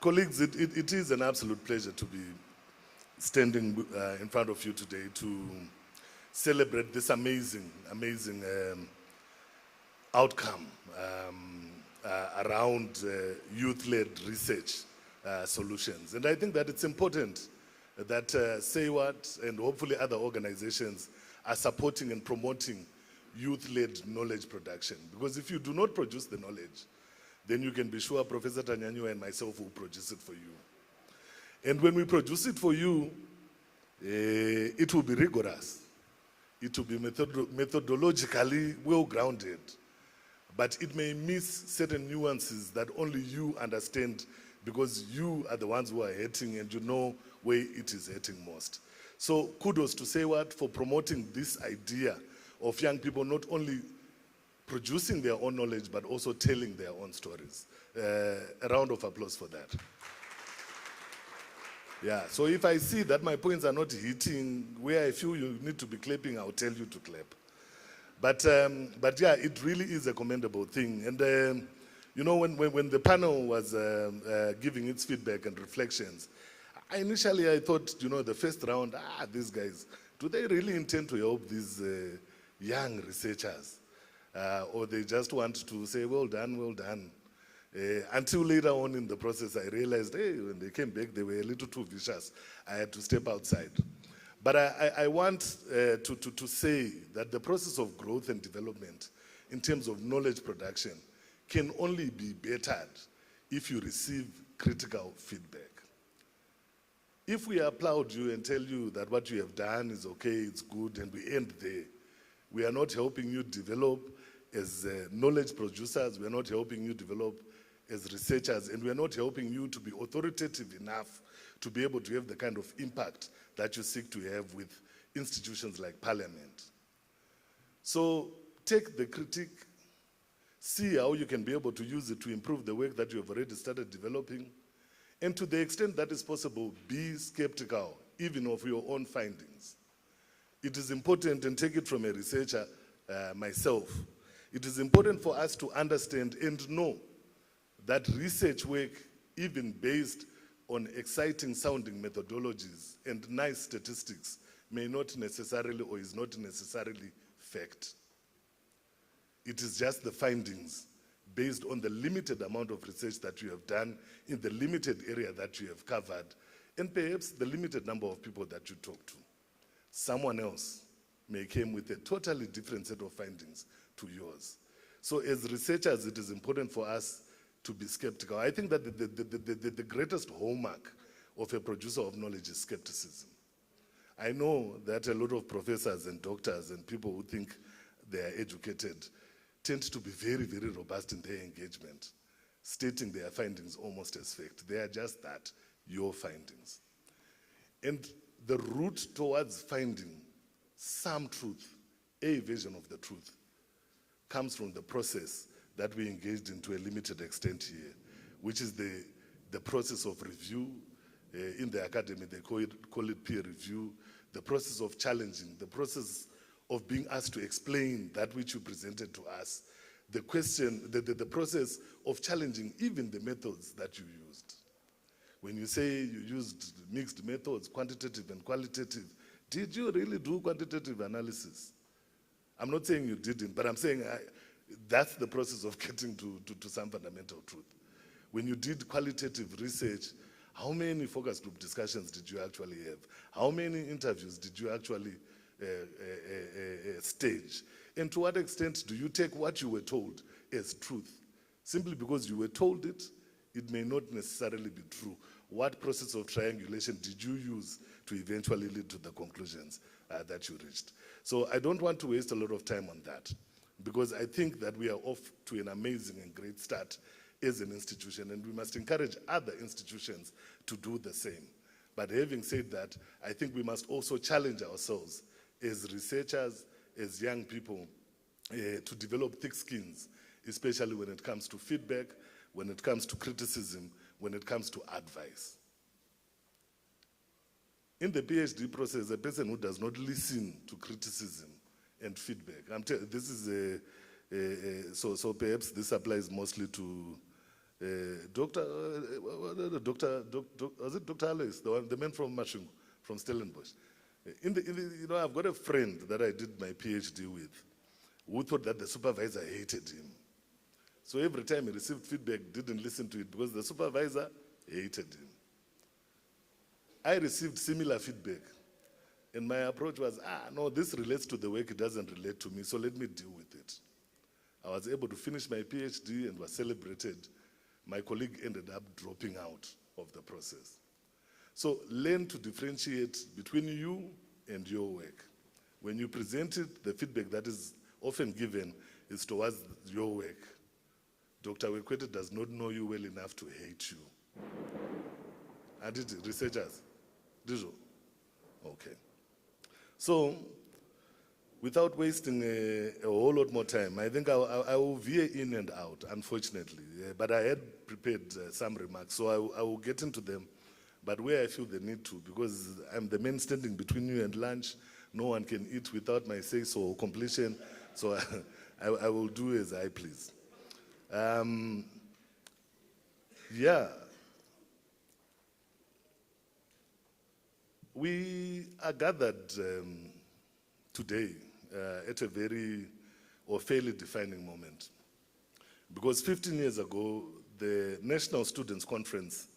Colleagues, it is an absolute pleasure to be standing in front of you today to celebrate this amazing outcome around youth-led research solutions. And I think that it's important that SAYWAT and hopefully other organizations are supporting and promoting youth-led knowledge production. Because if you do not produce the knowledge, then you can be sure Professor Tanyanyua and myself will produce it for you. And when we produce it for you, it will be rigorous. It will be methodologically well-grounded. But it may miss certain nuances that only you understand because you are the ones who are hurting and you know where it is hurting most. So kudos to SAYWAT for promoting this idea of young people not only producing their own knowledge, but also telling their own stories. A round of applause for that. Yeah, so if I see that my points are not hitting where I feel you need to be clapping, I'll tell you to clap. But yeah, it really is a commendable thing. And you know, when the panel was giving its feedback and reflections, initially I thought, you know, the first round, these guys, do they really intend to help these young researchers? Or they just want to say, well done, well done. Until later on in the process, I realized, hey, when they came back, they were a little too vicious. I had to step outside. But I want to say that the process of growth and development in terms of knowledge production can only be bettered if you receive critical feedback. If we applaud you and tell you that what you have done is okay, it's good, and we end there, we are not helping you develop as knowledge producers, we are not helping you develop as researchers, and we are not helping you to be authoritative enough to be able to have the kind of impact that you seek to have with institutions like Parliament. So take the critique, see how you can be able to use it to improve the work that you have already started developing, and to the extent that is possible, be skeptical, even of your own findings. It is important, and take it from a researcher myself, it is important for us to understand and know that research work, even based on exciting sounding methodologies and nice statistics, may not necessarily or is not necessarily fact. It is just the findings based on the limited amount of research that you have done in the limited area that you have covered, and perhaps the limited number of people that you talk to. Someone else may come with a totally different set of findings to yours. So as researchers, it is important for us to be skeptical. I think that the greatest hallmark of a producer of knowledge is skepticism. I know that a lot of professors and doctors and people who think they are educated tend to be very, very robust in their engagement, stating their findings almost as fact. They are just that, your findings. And the route towards finding some truth, a version of the truth, comes from the process that we engaged in to a limited extent here, which is the process of review. In the academy, they call it peer review, the process of challenging, the process of being asked to explain that which you presented to us, the process of challenging even the methods that you used. When you say you used mixed methods, quantitative and qualitative, did you really do quantitative analysis? I'm not saying you didn't, but I'm saying that's the process of getting to some fundamental truth. When you did qualitative research, how many focus group discussions did you actually have? How many interviews did you actually stage? And to what extent do you take what you were told as truth? Simply because you were told it, it may not necessarily be true. What process of triangulation did you use to eventually lead to the conclusions that you reached? So I don't want to waste a lot of time on that, because I think that we are off to an amazing and great start as an institution, and we must encourage other institutions to do the same. But having said that, I think we must also challenge ourselves as researchers, as young people, to develop thick skins, especially when it comes to feedback, when it comes to criticism, when it comes to advice. In the PhD process, a person who does not listen to criticism and feedback, this is so perhaps this applies mostly to Was it Dr. Alois, the man from Mashung, from Stellenbosch? I've got a friend that I did my PhD with who thought that the supervisor hated him. So every time he received feedback, didn't listen to it because the supervisor hated him. I received similar feedback. And my approach was, no, this relates to the work, it doesn't relate to me, so let me deal with it. I was able to finish my PhD and was celebrated. My colleague ended up dropping out of the process. So learn to differentiate between you and your work. When you present it, the feedback that is often given is towards your work. Dr. Wekwete does not know you well enough to hate you. And it, researchers, did you? Okay. So, without wasting a whole lot more time, I think I will veer in and out, unfortunately. But I had prepared some remarks, so I will get into them. But where I feel the need to, because I'm the man standing between you and lunch, no one can eat without my say-so or completion, so I will do as I please. Yeah. We are gathered today at a very or fairly defining moment. Because 15 years ago, the National Students' Conference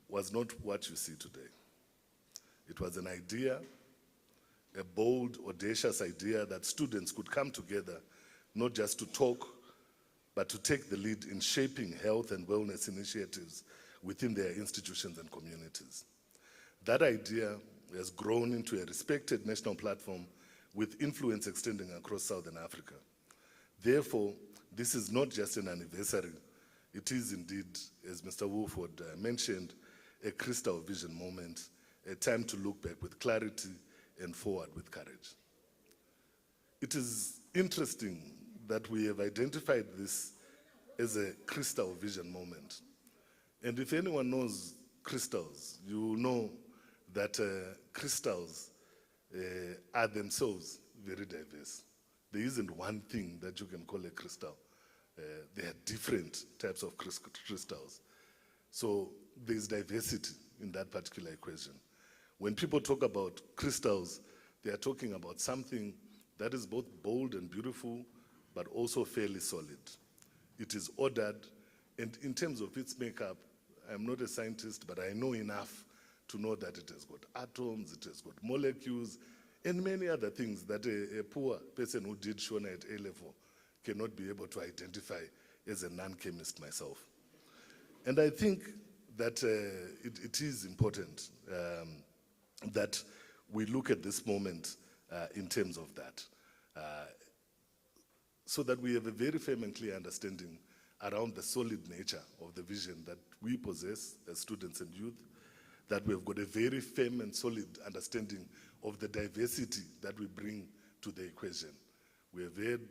was not what you see today. It was an idea, a bold, audacious idea that students could come together, not just to talk, but to take the lead in shaping health and wellness initiatives within their institutions and communities. That idea has grown into a respected national platform with influence extending across Southern Africa. Therefore, this is not just an anniversary. It is indeed, as Mr. Wolford mentioned, a crystal vision moment, a time to look back with clarity and forward with courage. It is interesting that we have identified this as a crystal vision moment. And if anyone knows crystals, you will know that crystals are themselves very diverse. There isn't one thing that you can call a crystal. There are different types of crystals. So there's diversity in that particular equation. When people talk about crystals, they are talking about something that is both bold and beautiful, but also fairly solid. It is ordered, and in terms of its makeup, I'm not a scientist, but I know enough to know that it has got atoms, it has got molecules, and many other things that a poor person who did Shona at A-level cannot be able to identify as a non-chemist myself. And I think that it is important that we look at this moment in terms of that, so that we have a very firm and clear understanding around the solid nature of the vision that we possess as students and youth, that we've got a very firm and solid understanding of the diversity that we bring to the equation. We have heard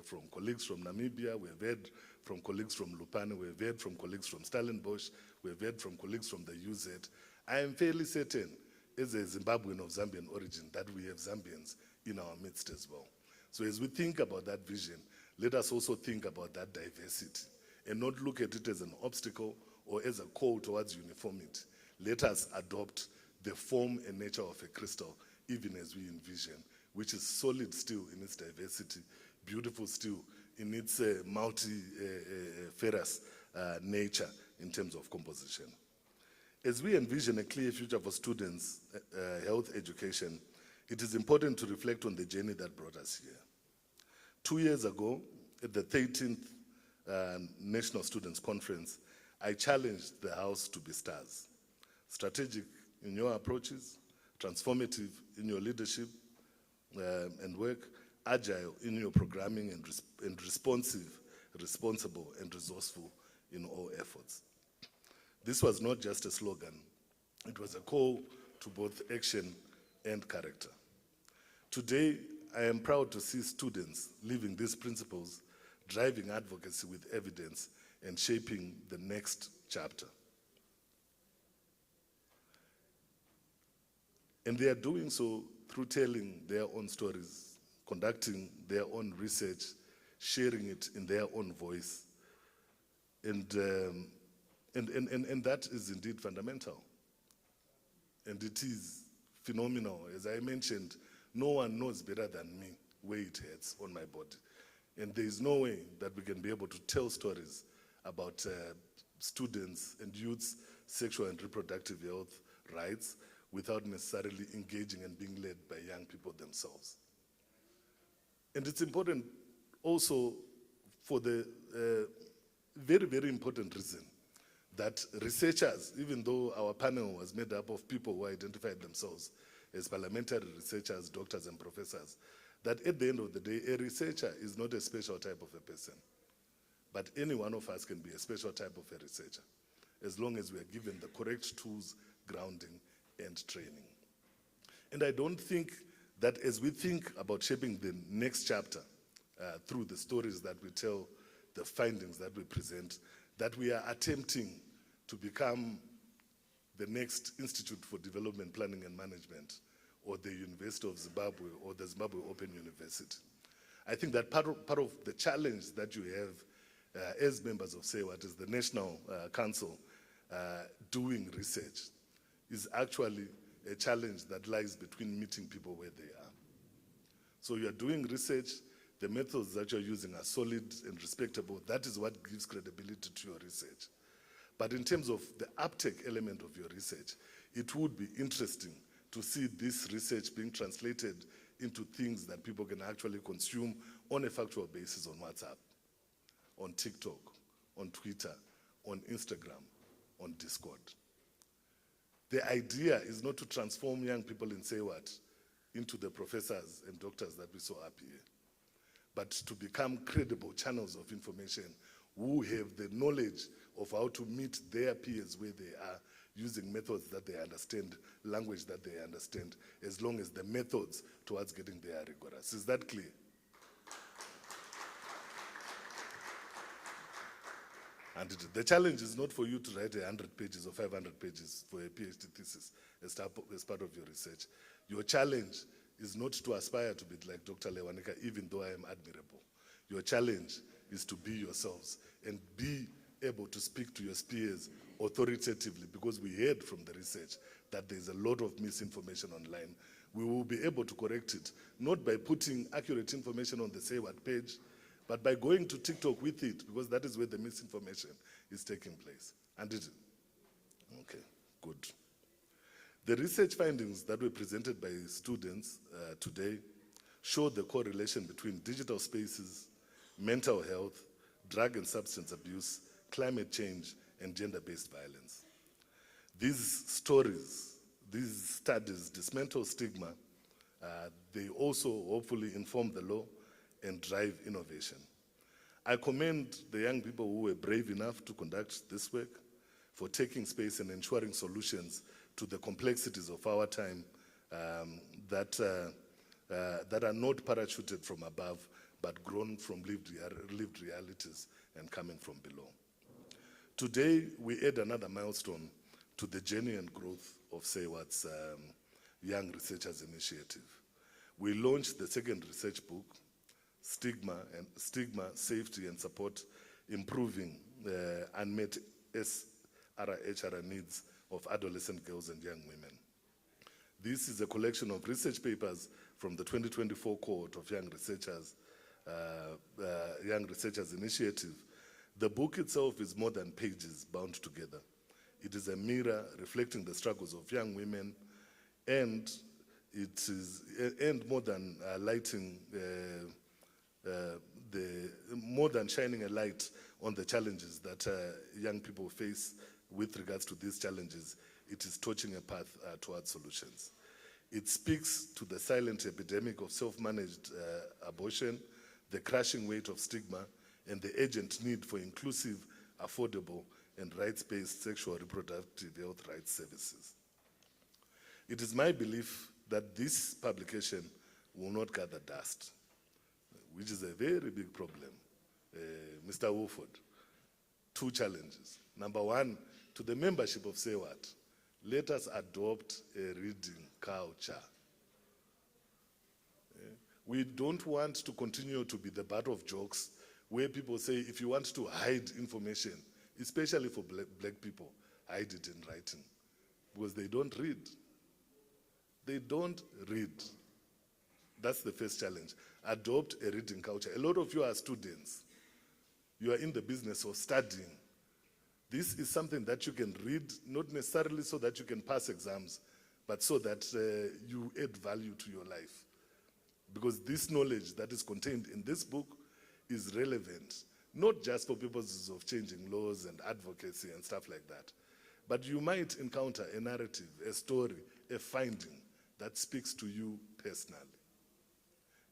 from colleagues from Namibia, we have heard from colleagues from Lupane, we have heard from colleagues from Stellenbosch, we have heard from colleagues from the UZ. I am fairly certain, as a Zimbabwean of Zambian origin, that we have Zambians in our midst as well. So as we think about that vision, let us also think about that diversity and not look at it as an obstacle or as a call towards uniformity. Let us adopt the form and nature of a crystal, even as we envision, which is solid still in its diversity, beautiful still in its multi-ferrous nature in terms of composition. As we envision a clear future for students' health education, it is important to reflect on the journey that brought us here. 2 years ago, at the 13th National Students' Conference, I challenged the House to be stars. Strategic in your approaches, transformative in your leadership and work, agile in your programming, and responsive, responsible, and resourceful in all efforts. This was not just a slogan, it was a call to both action and character. Today, I am proud to see students living these principles, driving advocacy with evidence, and shaping the next chapter. And they are doing so through telling their own stories, conducting their own research, sharing it in their own voice, And that is indeed fundamental. And it is phenomenal. As I mentioned, no one knows better than me where it hurts on my body. And there is no way that we can be able to tell stories about students and youths' sexual and reproductive health rights without necessarily engaging and being led by young people themselves. And it's important also for the very, very important reason that researchers, even though our panel was made up of people who identified themselves as parliamentary researchers, doctors, and professors, that at the end of the day, a researcher is not a special type of a person. But any one of us can be a special type of a researcher, as long as we are given the correct tools, grounding, and training. And I don't think that as we think about shaping the next chapter through the stories that we tell, the findings that we present, that we are attempting to become the next Institute for Development Planning and Management, or the University of Zimbabwe, or the Zimbabwe Open University. I think that part of the challenge that you have as members of SEWAT, as the National Council doing research, is actually a challenge that lies between meeting people where they are. So you are doing research, the methods that you're using are solid and respectable. That is what gives credibility to your research. But in terms of the uptake element of your research, it would be interesting to see this research being translated into things that people can actually consume on a factual basis on WhatsApp, on TikTok, on Twitter, on Instagram, on Discord. The idea is not to transform young people in SEWAT into the professors and doctors that we saw up here, but to become credible channels of information who have the knowledge of how to meet their peers where they are, using methods that they understand, language that they understand, as long as the methods towards getting there are rigorous. Is that clear? And the challenge is not for you to write 100 pages or 500 pages for a PhD thesis as part of your research. Your challenge is not to aspire to be like Dr. Lewanika, even though I am admirable. Your challenge is to be yourselves and be able to speak to your peers authoritatively, because we heard from the research that there's a lot of misinformation online. We will be able to correct it, not by putting accurate information on the SEWAT page, but by going to TikTok with it, because that is where the misinformation is taking place. And it, okay, good. The research findings that were presented by students today show the correlation between digital spaces, mental health, drug and substance abuse, climate change, and gender-based violence. These stories, these studies dismantle stigma. They also hopefully inform the law and drive innovation. I commend the young people who were brave enough to conduct this work, for taking space and ensuring solutions to the complexities of our time that are not parachuted from above, but grown from lived realities and coming from below. Today, we add another milestone to the journey and growth of SEWAT's Young Researchers Initiative. We launched the second research book, Stigma, Safety and Support, Improving Unmet SRHR Needs of Adolescent Girls and Young Women. This is a collection of research papers from the 2024 cohort of Young Researchers Initiative. The book itself is more than pages bound together. It is a mirror reflecting the struggles of young women, and it is more than more than shining a light on the challenges that young people face with regards to these challenges. It is torching a path towards solutions. It speaks to the silent epidemic of self-managed abortion, the crushing weight of stigma, and the urgent need for inclusive, affordable, and rights-based sexual reproductive health rights services. It is my belief that this publication will not gather dust, which is a very big problem. Mr. Wolford, two challenges. Number one, to the membership of SEWAT, let us adopt a reading culture. We don't want to continue to be the butt of jokes where people say, if you want to hide information, especially for black people, hide it in writing, because they don't read. They don't read. That's the first challenge. Adopt a reading culture. A lot of you are students. You are in the business of studying. This is something that you can read, not necessarily so that you can pass exams, but so that you add value to your life. Because this knowledge that is contained in this book is relevant, not just for purposes of changing laws and advocacy and stuff like that, but you might encounter a narrative, a story, a finding that speaks to you personally.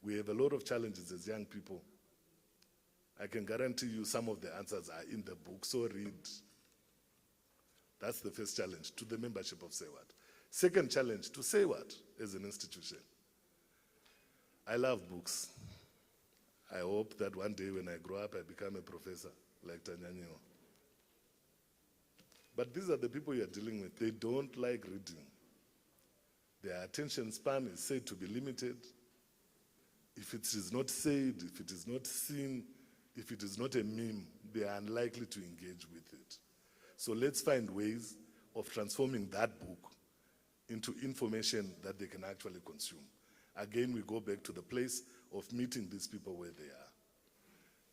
We have a lot of challenges as young people. I can guarantee you some of the answers are in the book, so read. That's the first challenge to the membership of Say What. Second challenge, to Say What as an institution. I love books. I hope that one day when I grow up, I become a professor like Tanyanyeo. But these are the people you're dealing with. They don't like reading. Their attention span is said to be limited. If it is not said, if it is not seen, if it is not a meme, they are unlikely to engage with it. So let's find ways of transforming that book into information that they can actually consume. Again, we go back to the place of meeting these people where they are.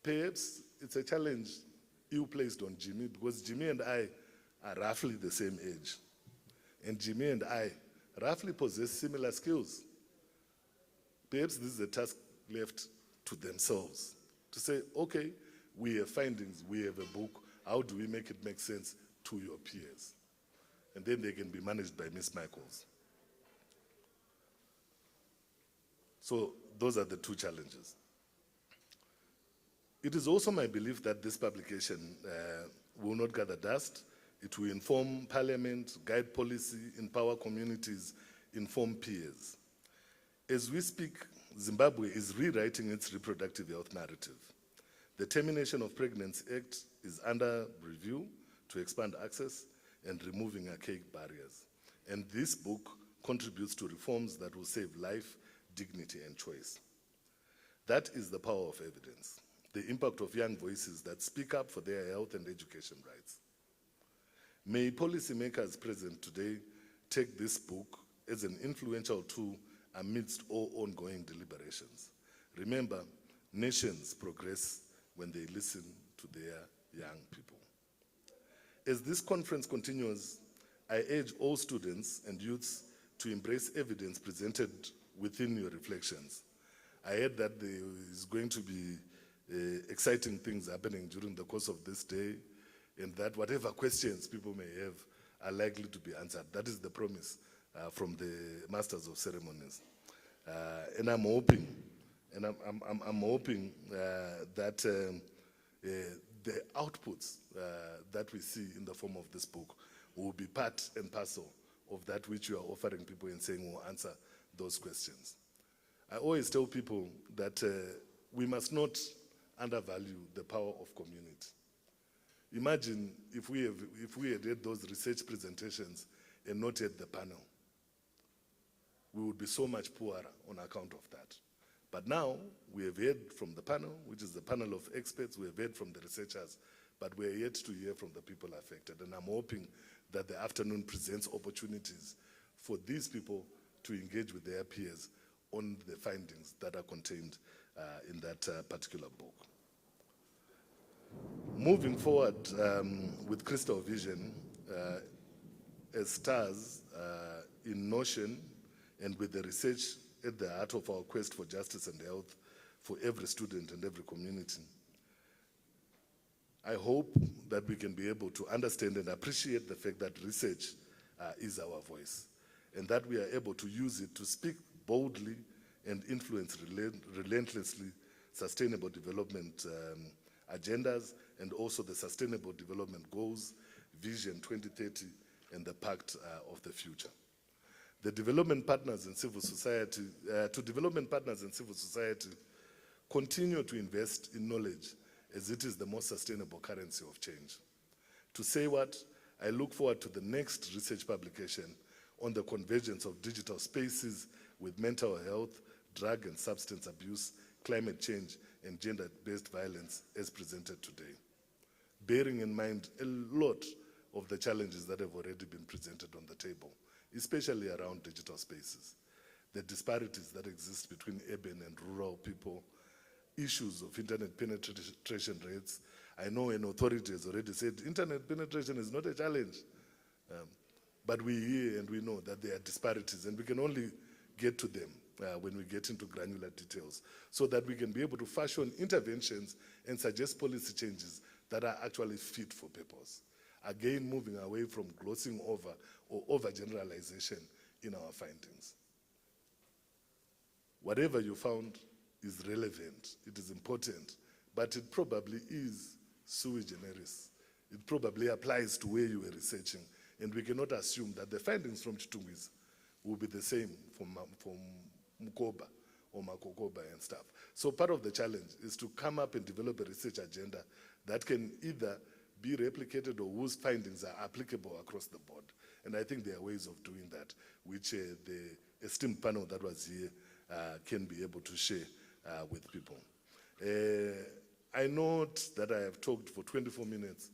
Perhaps it's a challenge you placed on Jimmy, because Jimmy and I are roughly the same age. And Jimmy and I roughly possess similar skills. Perhaps this is a task left to themselves to say, okay, we have findings, we have a book, how do we make it make sense to your peers? And then they can be managed by Ms. Michaels. So those are the two challenges. It is also my belief that this publication will not gather dust. It will inform Parliament, guide policy, empower communities, inform peers. As we speak, Zimbabwe is rewriting its reproductive health narrative. The Termination of Pregnancy Act is under review to expand access and removing archaic barriers. And this book contributes to reforms that will save life, dignity, and choice. That is the power of evidence, the impact of young voices that speak up for their health and education rights. May policymakers present today take this book as an influential tool amidst all ongoing deliberations. Remember, nations progress when they listen to their young people. As this conference continues, I urge all students and youths to embrace evidence presented within your reflections. I heard that there is going to be exciting things happening during the course of this day, and that whatever questions people may have are likely to be answered. That is the promise from the Masters of Ceremonies. And I'm hoping, I'm hoping that the outputs that we see in the form of this book will be part and parcel of that which you are offering people and saying we'll answer those questions. I always tell people that we must not undervalue the power of community. Imagine if we had those research presentations and not had the panel. We would be so much poorer on account of that. But now we have heard from the panel, which is the panel of experts, we have heard from the researchers, but we are yet to hear from the people affected. And I'm hoping that the afternoon presents opportunities for these people to engage with their peers on the findings that are contained in that particular book. Moving forward with Crystal Vision as stars in Notion and with the research at the heart of our quest for justice and health for every student and every community, I hope that we can be able to understand and appreciate the fact that research is our voice, and that we are able to use it to speak boldly and influence relentlessly sustainable development agendas, and also the Sustainable Development Goals, Vision 2030, and the Pact of the Future. The development partners in civil society, continue to invest in knowledge as it is the most sustainable currency of change. To Say What, I look forward to the next research publication on the convergence of digital spaces with mental health, drug and substance abuse, climate change, and gender-based violence as presented today. bearing in mind a lot of the challenges that have already been presented on the table, especially around digital spaces, the disparities that exist between urban and rural people, issues of internet penetration rates. I know an authority has already said internet penetration is not a challenge, but we hear and we know that there are disparities, and we can only get to them when we get into granular details, so that we can be able to fashion interventions and suggest policy changes that are actually fit for purpose. Again, moving away from glossing over or overgeneralization in our findings. Whatever you found is relevant, it is important, but it probably is sui generis. It probably applies to where you were researching, and we cannot assume that the findings from Chitungwiza will be the same from Mukoba or Makokoba and stuff. So part of the challenge is to come up and develop a research agenda that can either be replicated or whose findings are applicable across the board. And I think there are ways of doing that, which the esteemed panel that was here can be able to share with people. I note that I have talked for 24 minutes.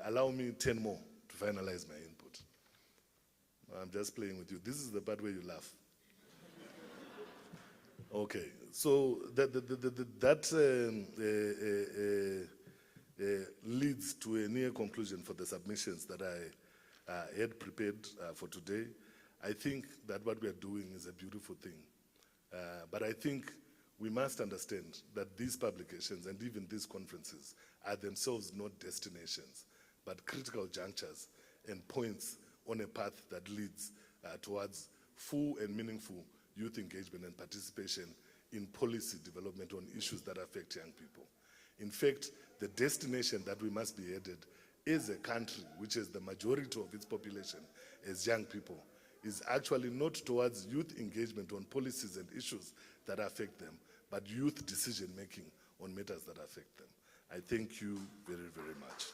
Allow me 10 more to finalize my input. I'm just playing with you. This is the part where you laugh. Okay, so that leads to a near conclusion for the submissions that I had prepared for today. I think that what we are doing is a beautiful thing. But I think we must understand that these publications and even these conferences are themselves not destinations, but critical junctures and points on a path that leads towards full and meaningful youth engagement and participation in policy development on issues that affect young people. In fact, the destination that we must be headed as a country, which is the majority of its population as young people, is actually not towards youth engagement on policies and issues that affect them, but youth decision-making on matters that affect them. I thank you very, very much.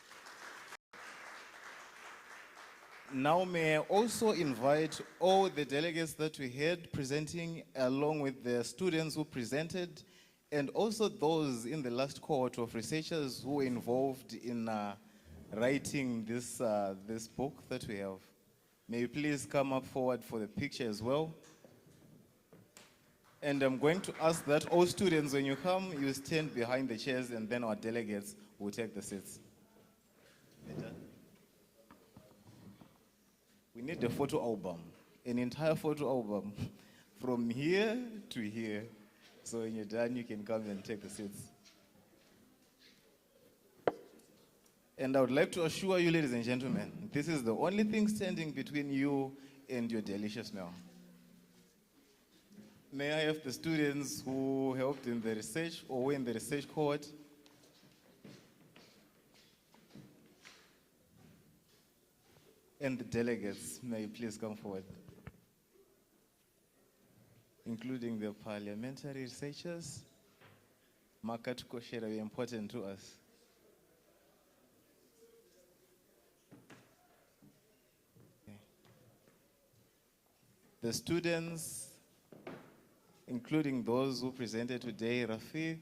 Now may I also invite all the delegates that we had presenting, along with the students who presented, and also those in the last cohort of researchers who were involved in writing this book that we have. May you please come up forward for the picture as well. And I'm going to ask that all students, when you come, you stand behind the chairs, and then our delegates will take the seats. We need a photo album, an entire photo album, from here to here. So when you're done, you can come and take the seats. And I would like to assure you, ladies and gentlemen, this is the only thing standing between you and your delicious meal. May I have the students who helped in the research or were in the research cohort? And the delegates, may you please come forward, including the parliamentary researchers. Makat Koshera, very important to us. Okay. The students, including those who presented today, Rafiq,